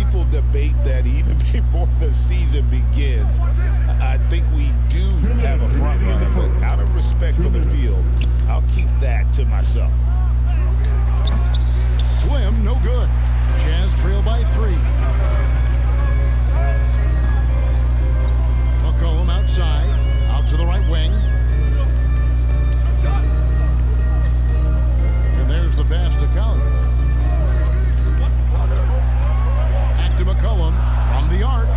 people debate that even before the season begins. I think we do have a front runner, but out of respect for the field, I'll keep that to myself. Slim, no good. Jazz trail by 3. McCollum outside, out to the right wing. And there's the pass to Collier. Back to McCollum from the arc.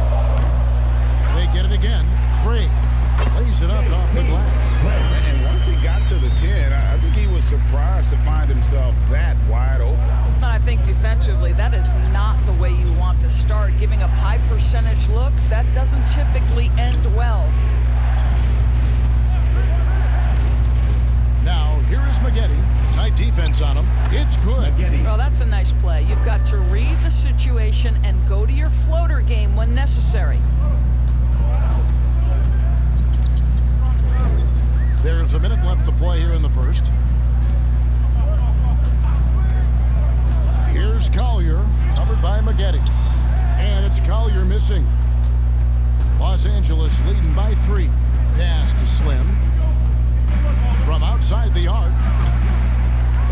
They get it again. Craig lays it up off the glass. And once he got to the 10, I think he was surprised to find himself that wide open. I think defensively, that is not the way you want to start. Giving up high percentage looks, that doesn't typically end well. Now, here is Maggette. Tight defense on him. It's good. Well, that's a nice play. You've got to read the situation and go to your floater game when necessary. There's a minute left to play here in the first. Here's Collier, covered by Maggette. And it's Collier missing. Los Angeles leading by 3. Pass to Slim. From outside the arc.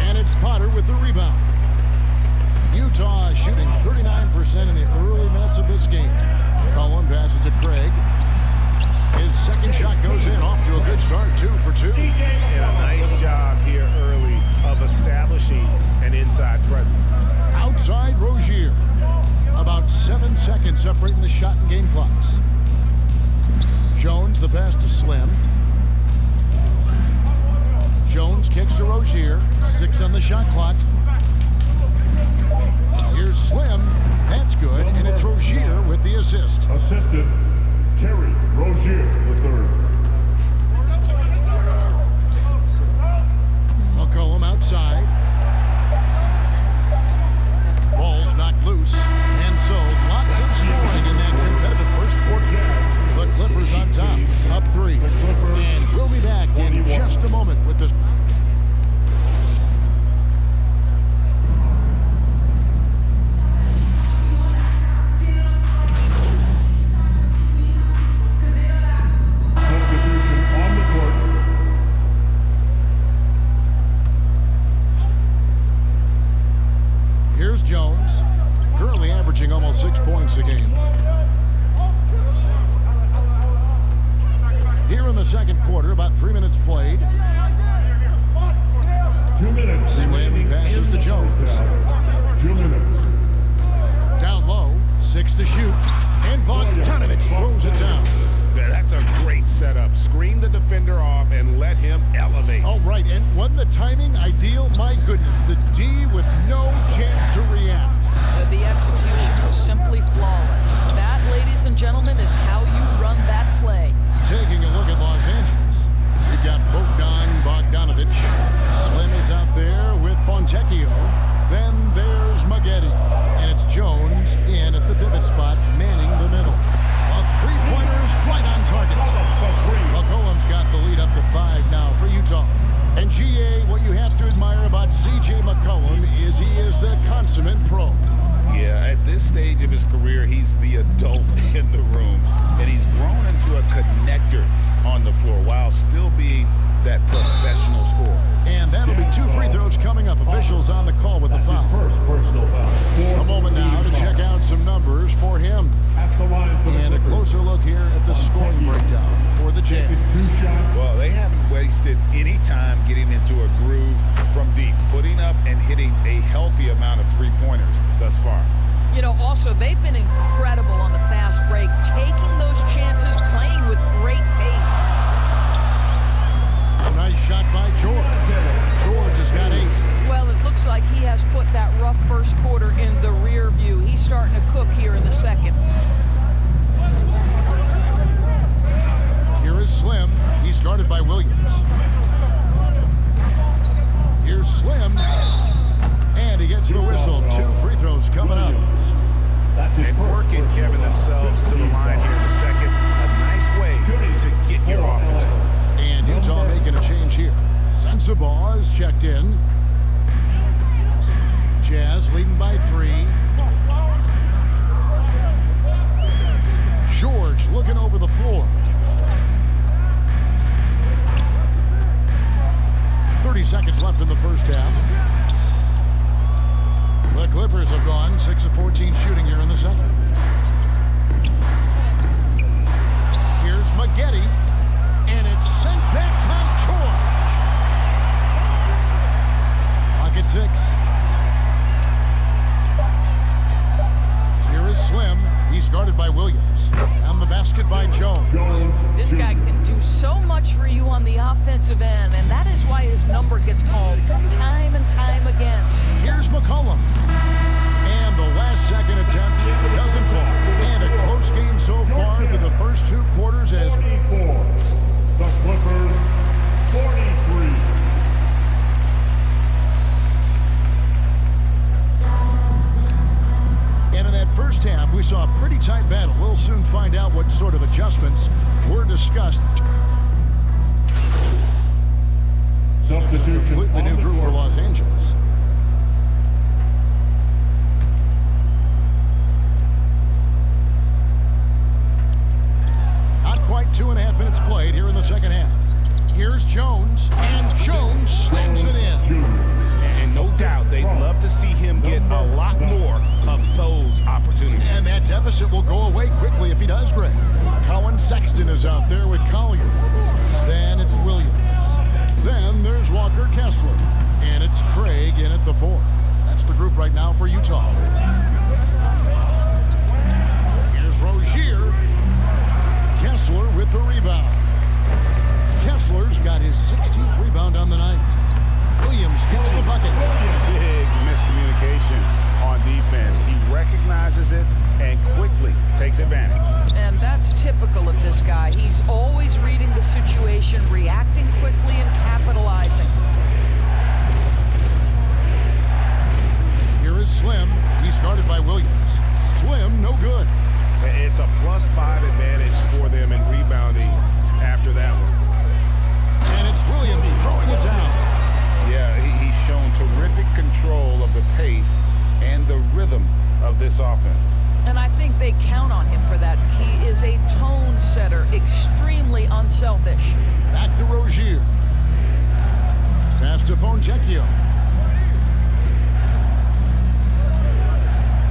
And it's Potter with the rebound. Utah shooting 39% in the early minutes of this game. Cullen passes to Craig. His second shot goes in, off to a good start, 2 for 2. And a nice job here early of establishing an inside presence. Outside Rozier. About 7 seconds separating the shot and game clocks. Jones, the pass to Slim. Jones kicks to Rozier. 6 on the shot clock. Here's Slim. That's good, and it's Rozier with the assist. Assistant, Terry Rozier III. McCollum outside. Ball's knocked loose, and so lots of scoring in that competitive first quarter. The Clippers on top, up 3. And we'll be back in just a moment with this. Here's Jones, currently averaging almost 6 points a game. Here in the second quarter, about 3 minutes played. 2 minutes. Slim passes to Jones. 2 minutes. Down low, 6 to shoot. And Bogdanovic throws it down. That's a great setup. Screen the defender off and let him elevate. All right, and wasn't the timing ideal? My goodness, the D with no chance to react. The execution was simply flawless. That, ladies and gentlemen, is how you run that play. Taking a look at Los Angeles, we've got Bogdanovic. Slim is out there with Fontecchio. Then there's Maggette. And it's Jones in at the pivot spot, manning the middle. A three-pointer's right on target. McCollum's got the lead up to 5 now for Utah. And GA, what you have to admire about C.J. McCollum is he is the consummate pro. Yeah, at this stage of his career, he's the adult in the room. And he's grown into a connector on the floor while still being that professional scorer. And that'll be 2 free throws coming up. Officials on the call with the foul. First personal foul. A moment now to check out some numbers for him. And a closer look here at the scoring breakdown for the Jazz. Well, they haven't wasted any time getting into a groove from deep, putting up and hitting a healthy amount of three-pointers thus far. You know, also, they've been incredible on the fast break, taking those chances, playing with great pace. A nice shot by George. George has got 8. Well, it looks like he has put that rough first quarter in the rear view. He's starting to cook here in the second. Here is Slim. He's guarded by Williams. Here's Slim. And he gets the whistle. 2 free throws coming up. And working, Kevin, themselves to the line here in the second. A nice way to get your offense going. And Utah making a change here. Sensabaugh is checked in. Jazz leading by 3. Clippers have gone 6 of 14 shooting here in the second. Here's Maggette, and it's sent back by George. Rocket 6. Here is Slim. He's guarded by Williams. And the basket by Jones. This guy can do so much for you on the offensive end, and that is why his number gets called time and time again. Here's McCollum. And the last second attempt doesn't fall. And a close game so far through the first 2 quarters as 44. The Clippers, 43. And in that first half, we saw a pretty tight battle. We'll soon find out what sort of adjustments were discussed. Substitution Completely new on the group for court. Los Angeles. Not quite 2.5 minutes played here in the second half. Here's Jones, and Jones slams it in. And no doubt they'd love to see him get a lot more of those opportunities. And that deficit will go away quickly if he does, Greg. Colin Sexton is out there with Collier. Then it's Williams. Then there's Walker Kessler. And it's Craig in at the 4. That's the group right now for Utah. Here's Rozier. Kessler with the rebound. Kessler's got his 16th rebound on the night. Williams gets the bucket. Big miscommunication on defense. He recognizes it and quickly takes advantage. And that's typical of this guy. He's always reading the situation, reacting quickly, and capitalizing. Here is Slim. He's guarded by Williams. Slim, no good. It's a +5 advantage for them in rebounding after that one. And it's Williams throwing it down. Yeah, he's shown terrific control of the pace and the rhythm of this offense. And I think they count on him for that. He is a tone setter, extremely unselfish. Back to Rozier. Pass to Fontecchio.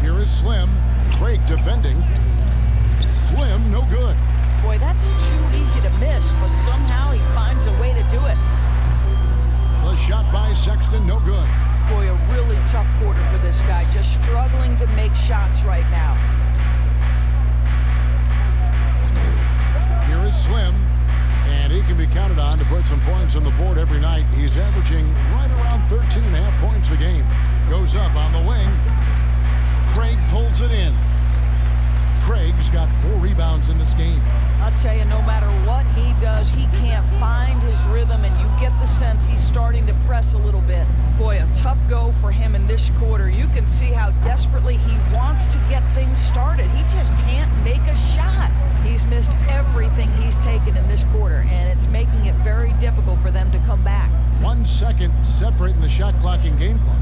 Here is Slim. Craig defending. Slim, no good. Boy, that's too easy to miss, but somehow he finds a way to do it. The shot by Sexton, no good. Boy, a really tough quarter for this guy, just struggling to make shots right now. Here is Slim, and he can be counted on to put some points on the board every night. He's averaging right around 13.5 points a game. Goes up on the wing. Craig pulls it in. Craig's got 4 rebounds in this game. I'll tell you, no matter what he does, he can't find his rhythm, and you get the sense he's starting to press a little bit. Boy, a tough go for him in this quarter. You can see how desperately he wants to get things started. He just can't make a shot. He's missed everything he's taken in this quarter, and it's making it very difficult for them to come back. 1 second separating the shot clock and game clock.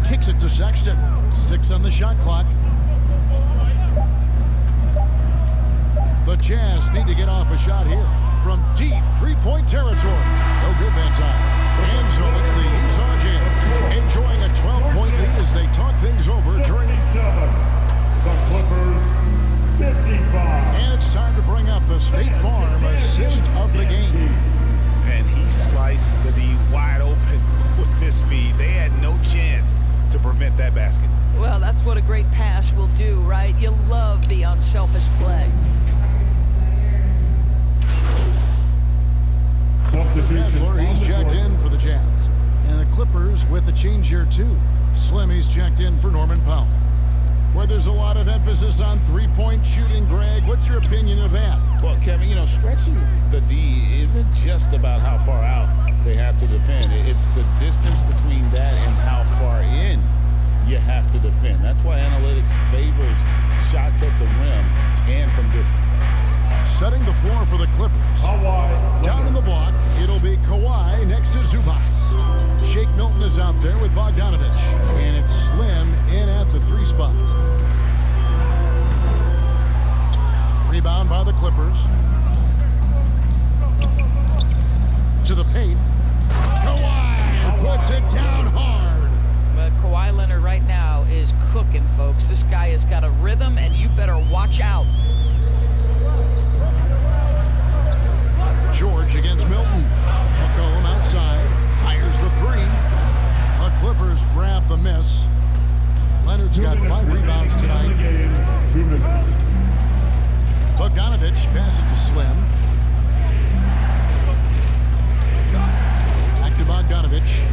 Kicks it to Sexton. 6 on the shot clock. The Jazz need to get off a shot here from deep 3-point territory. No good that time. And so it's the Utah Jazz enjoying a 12-point lead as they talk things over during. 57. The Clippers, 55. And it's time to bring up the State Farm assist of the game. And he sliced the D wide open with this feed. They had no chance to prevent that basket. Well, that's what a great pass will do, right? You love the unselfish play. Kessler, he's checked in for the Jazz. And the Clippers with a change here, too. Slim, he's checked in for Norman Powell. Where there's a lot of emphasis on 3-point shooting, Greg, what's your opinion of that? Well, Kevin, you know, stretching the D isn't just about how far out they have to defend. It's the distance between that and how far in you have to defend. That's why analytics favors shots at the rim and from distance. Setting the floor for the Clippers. Kawhi Down in the block, it'll be Kawhi next to Zubac. Shake Milton is out there with Bogdanovich. And it's Slim in at the 3 spot. Rebound by the Clippers. To the paint. Kawhi puts it looking, folks. This guy has got a rhythm, and you better watch out. George against Milton. McCollum outside. Fires the three. The Clippers grab the miss. Leonard's got 5 rebounds tonight. 2 minutes. Bogdanovich passes to Slim. Back to Bogdanovich.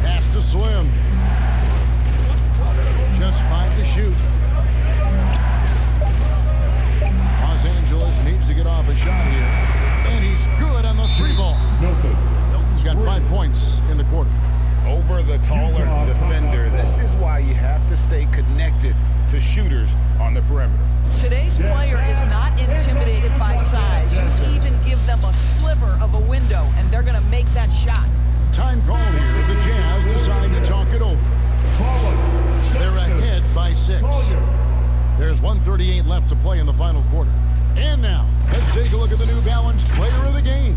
Pass to Slim. Just 5 to shoot. Los Angeles needs to get off a shot here. And he's good on the 3-ball. Milton. Milton's got 5 points in the quarter. Over the taller defender. This is why you have to stay connected to shooters on the perimeter. Today's player is not intimidated by size. You even give them a sliver of a window, and they're going to make that shot. Time call here. The Jazz decide to talk it over. They're ahead by 6. There's 1:38 left to play in the final quarter. And now, let's take a look at the New Balance player of the game,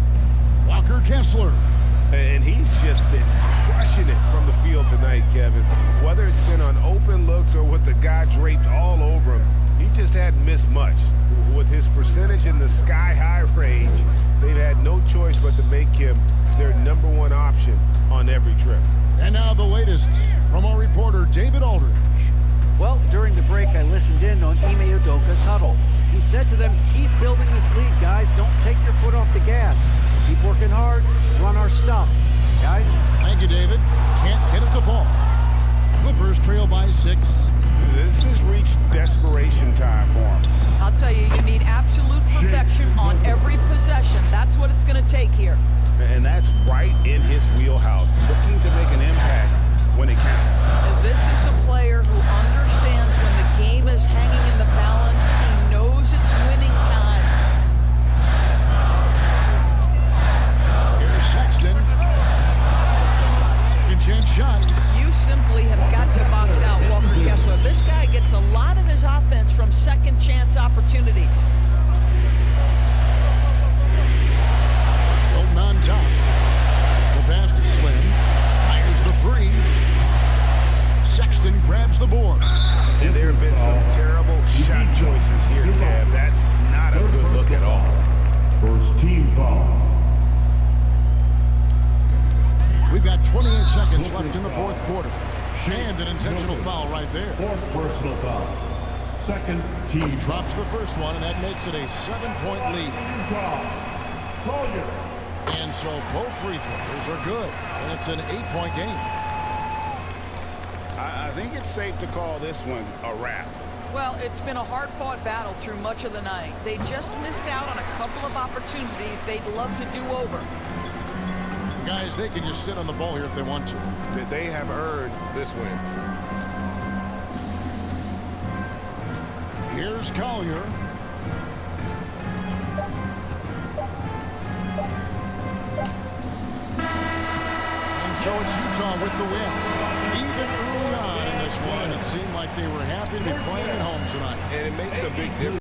Walker Kessler. And he's just been crushing it from the field tonight, Kevin. Whether it's been on open looks or with the guy draped all over him, he just hadn't missed much. With his percentage in the sky-high range, they've had no choice but to make him their #1 option on every trip. And now the latest from our reporter, David Aldridge. Well, during the break, I listened in on Ime Udoka's huddle. He said to them, keep building this lead, guys. Don't take your foot off the gas. Keep working hard. Run our stuff. Guys? Thank you, David. Can't get it to fall. Clippers trail by 6. This has reached desperation time for him. I'll tell you, you need absolute perfection on every possession. That's what it's going to take here. And that's right in his wheelhouse, looking to make an impact when it counts. This is a player who understands when the game is hanging in the balance. He knows it's winning time. Here's Sexton. Second chance shot. You simply have got to box out Walker Kessler. This guy gets a lot of his offense from second chance opportunities. Milton on top. The pass to Slim. Fires the 3. Sexton grabs the board. And there have been some terrible shot choices here, Kev. That's not a good look at all. First team foul. We've got 28 seconds left in the 4th quarter. And an intentional foul right there. 4th personal foul. Second He team drops the first one, and that makes it a 7-point lead. foul. Collier. And so both free throws are good. And it's an 8-point game. I think it's safe to call this one a wrap. Well, it's been a hard-fought battle through much of the night. They just missed out on a couple of opportunities they'd love to do over. Guys, they can just sit on the ball here if they want to. They have earned this win. Here's Collier. And so it's Utah with the win. Even early on in this one, it seemed like they were happy to be playing at home tonight. And it makes a big difference.